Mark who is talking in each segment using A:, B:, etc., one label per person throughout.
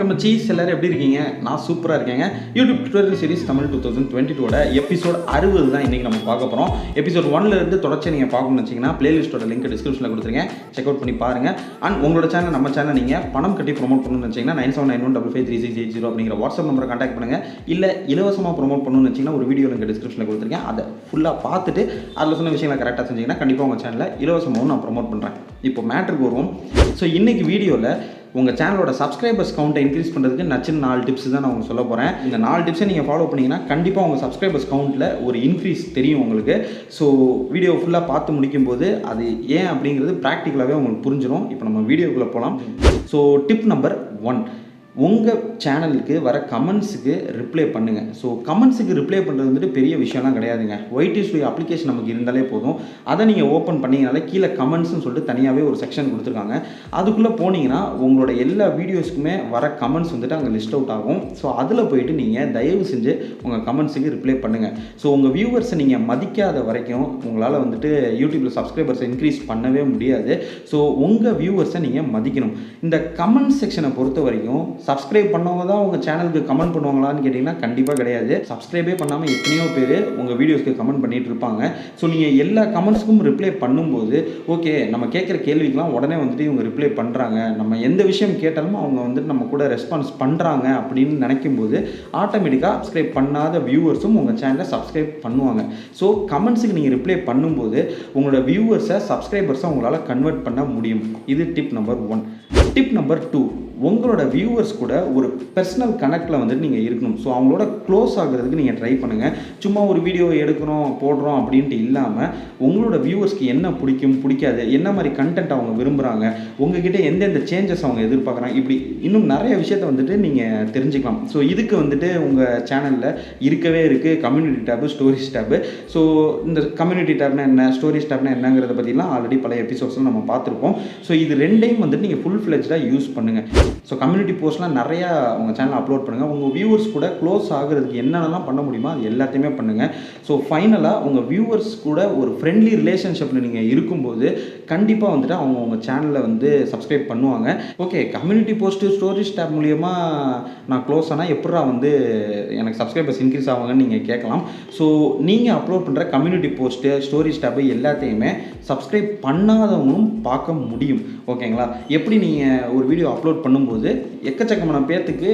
A: வணக்கம் மச்சி, எல்லாரும் எப்படி இருக்கீங்க? நான் சூப்பராக இருக்கேங்க. YouTube tutorial series Tamil 2022 episode 60 தான் இன்றைக்கி நம்ம பார்க்க போகிறோம். எபிசோட் 1லேருந்து தொடர்ச்சி நீங்கள் பார்க்கணும்னு வச்சிங்கன்னா பிளேலிஸ்ட்டோட லிங்க் டிஸ்கிரிப்ஷனில் கொடுத்துருங்க, செக் அவுட் பண்ணி பாருங்கள். அண்ட் உங்களோட சேனல் நம்ம சேனல் நீங்கள் பணம் கட்டி ப்ரொமோட் பண்ணணும்னு வச்சிங்கன்னா 9791553680 அப்படிங்கிற வாட்ஸ்அப் நம்பரை கான்டாக்ட் பண்ணுங்கள். இல்லை இலவசமாக ப்ரொமோட் பண்ணணும்னு வச்சிங்கன்னா ஒரு வீடியோ லிங்க் டிஸ்கிரிப்ஷனில் கொடுத்துருக்கேன். அதை ஃபுல்லாக பார்த்துட்டு அதில் சொன்ன விஷயங்களை கரெக்டாக செஞ்சிங்கன்னா கண்டிப்பாக உங்கள் சேனலில் இலவசமாகவும் நான் ப்ரொமோட் பண்ணுறேன். இப்போ மேட்ருக்கு வருவோம். ஸோ இன்றைக்கி வீடியோவில் உங்கள் சேனலோட சப்ஸ்கிரைபர்ஸ் கவுண்ட்டை இன்க்ரீஸ் பண்ணுறதுக்கு நச்சுன்னு 4 டிப்ஸ் தான் நான் உங்களுக்கு சொல்ல போகிறேன். இந்த 4 டிப்ஸை நீங்கள் ஃபாலோ பண்ணிங்கன்னா கண்டிப்பாக உங்கள் சப்ஸ்கிரைபர்ஸ் கவுண்ட்டில் ஒரு இன்க்ரீஸ் தெரியும் உங்களுக்கு. ஸோ வீடியோ ஃபுல்லாக பார்த்து முடிக்கும்போது அது ஏன் அப்படிங்கிறது ப்ராக்டிக்கலாகவே உங்களுக்கு புரிஞ்சிடும். இப்போ நம்ம வீடியோக்குள்ளே போகலாம். ஸோ டிப் நம்பர் 1, உங்கள் சேனலுக்கு வர கமெண்ட்ஸுக்கு ரிப்ளை பண்ணுங்கள். ஸோ கமெண்ட்ஸுக்கு ரிப்ளை பண்ணுறது வந்துட்டு பெரிய விஷயம்லாம் கிடையாதுங்க. ஒய்டிஸ்வி அப்ளிகேஷன் நமக்கு இருந்தாலே போதும். அதை நீங்கள் ஓப்பன் பண்ணிங்கனாலே கீழே கமெண்ட்ஸ்னு சொல்லிட்டு தனியாகவே ஒரு செக்ஷன் கொடுத்துருக்காங்க. அதுக்குள்ளே போனீங்கன்னா உங்களோட எல்லா வீடியோஸ்க்குமே வர கமெண்ட்ஸ் வந்துட்டு அங்கே லிஸ்ட் அவுட் ஆகும். ஸோ அதில் போயிட்டு நீங்கள் தயவு செஞ்சு உங்கள் கமெண்ட்ஸுக்கு ரிப்ளை பண்ணுங்கள். ஸோ உங்கள் வியூவர்ஸை நீங்கள் மதிக்காத வரைக்கும் உங்களால் வந்துட்டு யூடியூப்பில் சப்ஸ்கிரைபர்ஸை இன்க்ரீஸ் பண்ணவே முடியாது. ஸோ உங்கள் வியூவர்ஸை நீங்கள் மதிக்கணும். இந்த கமெண்ட் செக்ஷனை பொறுத்த வரைக்கும் சப்ஸ்கிரைப் பண்ணவங்க தான் உங்கள் சேனலுக்கு கமெண்ட் பண்ணுவாங்களான்னு கேட்டிங்கன்னா கண்டிப்பாக கிடையாது. சப்ஸ்கிரைபே பண்ணாமல் எத்தனையோ பேர் உங்கள் வீடியோஸ்க்கு கமெண்ட் பண்ணிகிட்டு இருப்பாங்க. ஸோ நீங்கள் எல்லா கமெண்ட்ஸ்க்கும் ரிப்ளை பண்ணும்போது ஓகே, நம்ம கேட்குற கேள்விக்கெலாம் உடனே வந்துட்டு இவங்க ரிப்ளை பண்ணுறாங்க, நம்ம எந்த விஷயம் கேட்டாலும் அவங்க வந்துட்டு நம்ம கூட ரெஸ்பான்ஸ் பண்ணுறாங்க அப்படின்னு நினைக்கும்போது ஆட்டோமேட்டிக்காக சப்ஸ்கிரைப் பண்ணாத வியூவர்ஸும் உங்கள் சேனலை சப்ஸ்கிரைப் பண்ணுவாங்க. ஸோ கமெண்ட்ஸுக்கு நீங்கள் ரிப்ளை பண்ணும்போது உங்களோட வியூவர்ஸை சப்ஸ்கிரைபர்ஸை உங்களால் கன்வெர்ட் பண்ண முடியும். இது டிப் நம்பர் 1. டிப் நம்பர் 2, உங்களோட வியூவர்ஸ் கூட ஒரு பர்சனல் கனெக்டில் வந்துட்டு நீங்கள் இருக்கணும். ஸோ அவங்களோட க்ளோஸ் ஆகிறதுக்கு நீங்கள் ட்ரை பண்ணுங்கள். சும்மா ஒரு வீடியோ எடுக்கிறோம் போடுறோம் அப்படின்ட்டு இல்லாமல் உங்களோட வியூவர்ஸ்க்கு என்ன பிடிக்கும் பிடிக்காது, என்ன மாதிரி கண்டென்ட் அவங்க விரும்புகிறாங்க, உங்ககிட்ட எந்தெந்த சேஞ்சஸ் அவங்க எதிர்பார்க்குறாங்க, இப்படி இன்னும் நிறைய விஷயத்தை வந்துட்டு நீங்கள் தெரிஞ்சுக்கலாம். ஸோ இதுக்கு வந்துட்டு உங்கள் சேனலில் இருக்கவே இருக்குது community tab, stories tab. So இந்த கம்யூனிட்டி டேப்னா என்ன, ஸ்டோரிஸ் டேப்னா என்னங்கிறத பற்றிலாம் ஆல்ரெடி பழைய எபிசோட்ஸில் நம்ம பார்த்துருப்போம். ஸோ இது ரெண்டையும் வந்துட்டு நீங்கள் ஃபுல் ஃப்ளெஜ்டாக யூஸ் பண்ணுங்கள். ஸோ கம்யூனிட்டி போஸ்ட்லாம் நிறையா உங்கள் சேனல் அப்லோட் பண்ணுங்கள். உங்கள் வியூவர்ஸ் கூட க்ளோஸ் ஆகிறதுக்கு என்னென்னலாம் பண்ண முடியுமோ அது எல்லாத்தையுமே பண்ணுங்கள். ஸோ ஃபைனலாக உங்கள் வியூவர்ஸ் கூட ஒரு ஃப்ரெண்ட்லி ரிலேஷன்ஷிப்பில் நீங்கள் இருக்கும்போது கண்டிப்பாக வந்துட்டு அவங்க உங்கள் சேனலில் வந்து சப்ஸ்கிரைப் பண்ணுவாங்க. Okay, community post stories tab மூலியமாக நான் க்ளோஸ் ஆனால் எப்படா வந்து எனக்கு சப்ஸ்கிரைபர்ஸ் இன்க்ரீஸ் ஆவாங்கன்னு நீங்கள் கேட்கலாம். ஸோ நீங்கள் அப்லோட் பண்ணுற கம்யூனிட்டி போஸ்ட்டு, ஸ்டோரிஸ் டேப்பு எல்லாத்தையுமே சப்ஸ்கிரைப் பண்ணாதவங்களும் பார்க்க முடியும். ஓகேங்களா? எப்படி நீங்கள் ஒரு வீடியோ அப்லோட் பண்ணும்போது எக்கச்சக்கமான பேர்த்துக்கு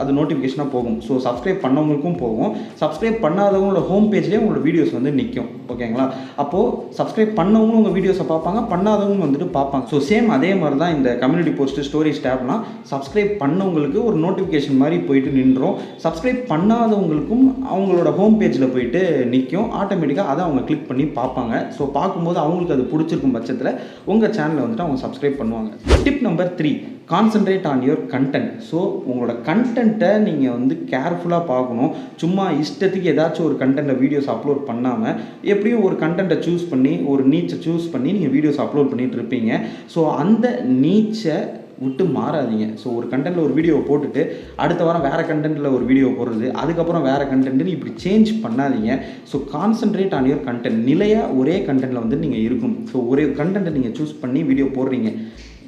A: அது நோட்டிஃபிகேஷனாக போகும். ஸோ சப்ஸ்கிரைப் பண்ணவங்களுக்கும் போகும். சப்ஸ்கிரைப் பண்ணாதவங்களோட ஹோம் பேஜ்லேயே உங்களோட வீடியோஸ் வந்து நிற்கும். ஓகேங்களா? அப்போது சப்ஸ்கிரைப் பண்ணவங்களும் உங்கள் வீடியோஸை பார்ப்பாங்க, பண்ணாதவங்க வந்துட்டு பார்ப்பாங்க. ஸோ சேம் அதே மாதிரி தான் இந்த கம்யூனிட்டி போஸ்ட்டு, ஸ்டோரிஸ் டேப்லாம் சப்ஸ்கிரைப் பண்ணவங்களுக்கு ஒரு நோட்டிஃபிகேஷன் மாதிரி போயிட்டு நின்றோம். சப்ஸ்கிரைப் பண்ணாதவங்களுக்கும் அவங்களோட ஹோம் பேஜில் போயிட்டு நிற்கும். ஆட்டோமேட்டிக்காக அதை அவங்க கிளிக் பண்ணி பார்ப்பாங்க. ஸோ பார்க்கும்போது அவங்களுக்கு அது பிடிச்சிருக்கும் பட்சத்தில் உங்கள் சேனலை வந்துட்டு அவங்க சப்ஸ்கிரைப் பண்ணுவாங்க. Tip number 3, concentrate on your content. So உங்களோட கண்டென்ட்டை நீங்கள் வந்து கேர்ஃபுல்லாக பார்க்கணும். சும்மா இஷ்டத்துக்கு ஏதாச்சும் ஒரு கண்டென்ட்டில் வீடியோஸ் அப்லோட் பண்ணாமல் எப்படியும் ஒரு கண்டென்ட்டை சூஸ் பண்ணி, ஒரு நீச்சை சூஸ் பண்ணி நீங்கள் வீடியோஸ் அப்லோட் பண்ணிகிட்டு இருப்பீங்க. ஸோ அந்த நீச்சை விட்டு மாறாதீங்க. ஸோ ஒரு கண்டென்ட்டில் ஒரு வீடியோ போட்டுட்டு அடுத்த வாரம் வேறு கண்டென்ட்டில் ஒரு வீடியோ போடுறது, அதுக்கப்புறம் வேறு கண்டென்ட்னு இப்படி சேஞ்ச் பண்ணாதீங்க. So concentrate on your content. நிலையாக ஒரே கண்டென்ட்டில் வந்து நீங்கள் இருக்கும். ஸோ ஒரே கண்டென்ட்டை நீங்கள் சூஸ் பண்ணி வீடியோ போடுறீங்க,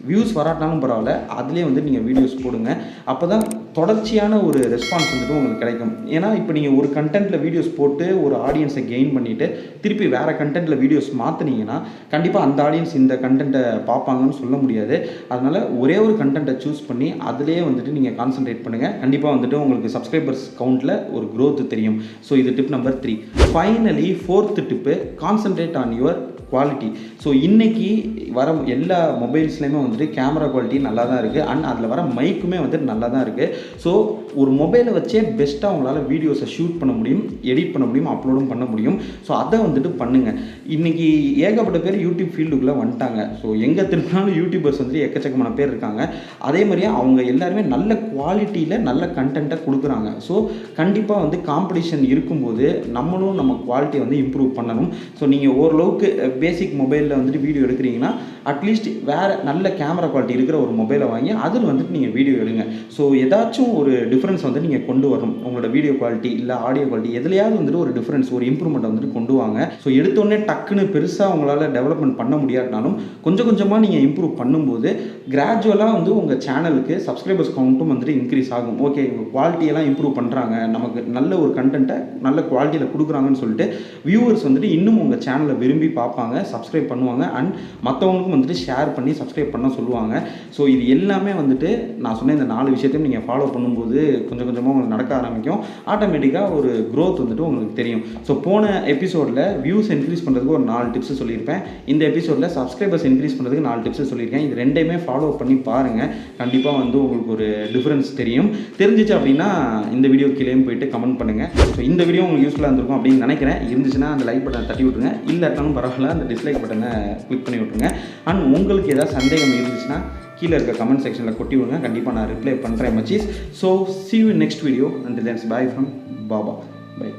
A: வியூஸ் வராட்டாலும் பரவாயில்ல, அதிலே வந்து நீங்கள் வீடியோஸ் போடுங்க. அப்போ தான் தொடர்ச்சியான ஒரு ரெஸ்பான்ஸ் வந்துட்டு உங்களுக்கு கிடைக்கும். ஏன்னா இப்போ நீங்கள் ஒரு கண்டென்ட்டில் வீடியோஸ் போட்டு ஒரு ஆடியன்ஸை கெயின் பண்ணிவிட்டு திருப்பி வேறு கண்டென்ட்டில் வீடியோஸ் மாற்றினீங்கன்னா கண்டிப்பாக அந்த ஆடியன்ஸ் இந்த கண்டென்ட்டை பார்ப்பாங்கன்னு சொல்ல முடியாது. அதனால் ஒரே ஒரு கண்டென்ட்டை சூஸ் பண்ணி அதிலே வந்துட்டு நீங்கள் கான்சன்ட்ரேட் பண்ணுங்கள். கண்டிப்பாக வந்துட்டு உங்களுக்கு சப்ஸ்கிரைபர்ஸ் கவுண்ட்டில் ஒரு க்ரோத் தெரியும். ஸோ இது tip number 3. Finally 4th tip, concentrate on your quality. So இன்றைக்கி வர எல்லா மொபைல்ஸ்லேயுமே வந்துட்டு கேமரா குவாலிட்டி நல்லா தான் இருக்குது. அண்ட் அதில் வர மைக்குமே வந்துட்டு நல்லா தான் இருக்குது. ஸோ ஒரு மொபைலை வச்சே பெஸ்ட்டாக உங்களால் வீடியோஸை ஷூட் பண்ண முடியும், எடிட் பண்ண முடியும், அப்லோடும் பண்ண முடியும். ஸோ அதை வந்துட்டு பண்ணுங்கள். இன்றைக்கி ஏகப்பட்ட பேர் யூடியூப் ஃபீல்டுக்குள்ளே வந்துட்டாங்க. ஸோ எங்கே திரும்பினாலும் யூடியூபர்ஸ் வந்துட்டு எக்கச்சக்கமான பேர் இருக்காங்க. அதே மாதிரியே அவங்க எல்லாருமே நல்ல குவாலிட்டியில் நல்ல கண்டென்ட்டை கொடுக்குறாங்க. ஸோ கண்டிப்பாக வந்து காம்படிஷன் இருக்கும்போது நம்மளும் நம்ம குவாலிட்டியை வந்து இம்ப்ரூவ் பண்ணணும். ஸோ நீங்கள் ஓரளவுக்கு பேசிக் மொபைலில் வந்துட்டு வீடியோ எடுக்கிறீங்கன்னா அட்லீஸ்ட் வேறு நல்ல கேமரா குவாலிட்டி இருக்கிற ஒரு மொபைலை வாங்கி அதில் வந்துட்டு நீங்கள் வீடியோ எடுங்க. ஸோ ஏதாச்சும் ஒரு டிஃப்ரென்ஸ் வந்து நீங்கள் கொண்டு வரணும். உங்களோட வீடியோ குவாலிட்டி இல்லை ஆடியோ குவாலிட்டி எதுலையாவது வந்துட்டு ஒரு டிஃப்ரென்ஸ், ஒரு இம்ப்ரூவ்மெண்ட் வந்துட்டு கொண்டு வாங்க. ஸோ எடுத்தோடனே டக்குன்னு பெருசாக உங்களால் டெவலப்மெண்ட் பண்ண முடியாட்டினாலும் கொஞ்சம் கொஞ்சமாக நீங்கள் இம்ப்ரூவ் பண்ணும்போது கிராஜுவலாக வந்து உங்கள் சேனலுக்கு சப்ஸ்கிரைபர்ஸ் கவுண்ட்டும் வந்துட்டு இன்க்ரீஸ் ஆகும். ஓகே, குவாலிட்டியெல்லாம் இம்ப்ரூவ் பண்ணுறாங்க, நமக்கு நல்ல ஒரு கண்டென்ட்டை நல்ல குவாலிட்டியில் கொடுக்குறாங்கன்னு சொல்லிட்டு வியூவர்ஸ் வந்துட்டு இன்னும் உங்கள் சேனலை விரும்பி பார்ப்பாங்க, சப்ஸ்கிரைப் பண்ணுவாங்க, அண்ட் மற்றவங்களுக்கும் வந்துட்டு ஷேர் பண்ணி சப்ஸ்கிரைப் பண்ண சொல்லுவாங்க. ஸோ இது எல்லாமே வந்துட்டு நான் சொன்ன இந்த 4 விஷயத்தையும் நீங்கள் ஃபாலோ பண்ணும்போது கொஞ்சம் கொஞ்சமாக உங்களுக்கு நடக்க ஆரம்பிக்கும். ஆட்டோமேட்டிக்காக ஒரு க்ரோத் வந்துட்டு உங்களுக்கு தெரியும். ஸோ போன எபிசோடில் வியூஸ் இன்க்ரீஸ் பண்ணுறதுக்கு ஒரு 4 டிப்ஸ் சொல்லியிருப்பேன். இந்த எபிசோடில் சப்ஸ்கிரைபர்ஸ் இன்க்ரீஸ் பண்ணுறதுக்கு 4 டிப்ஸ் சொல்லியிருக்கேன். இது ரெண்டையுமே ஃபாலோ பண்ணி பாருங்கள். கண்டிப்பாக வந்து உங்களுக்கு ஒரு டிஃப்ரென்ஸ் தெரியும். தெரிஞ்சிச்சு அப்படின்னா இந்த வீடியோ கீழேயும் போயிட்டு கமெண்ட் பண்ணுங்கள். ஸோ இந்த வீடியோ உங்களுக்கு யூஸ்ஃபுல்லாக இருந்திருக்கும் அப்படின்னு நினைக்கிறேன். இருந்துச்சுன்னா அந்த லைக் பட்டனை தட்டி விட்ருங்க, இல்லாட்டாலும் பரவாயில்ல அந்த டிஸ்லைக் பட்டனை கிளிக் பண்ணி விட்ருங்க. அண்ட் உங்களுக்கு ஏதாவது சந்தேகம் இருந்துச்சுன்னா கீழே இருக்க கமெண்ட் செக்ஷனில் கொட்டி விடுங்க. கண்டிப்பாக நான் ரிப்ளை பண்ணுறேன் மச்சீஸ். So see you in next video. Until then, bye from Baba. Bye.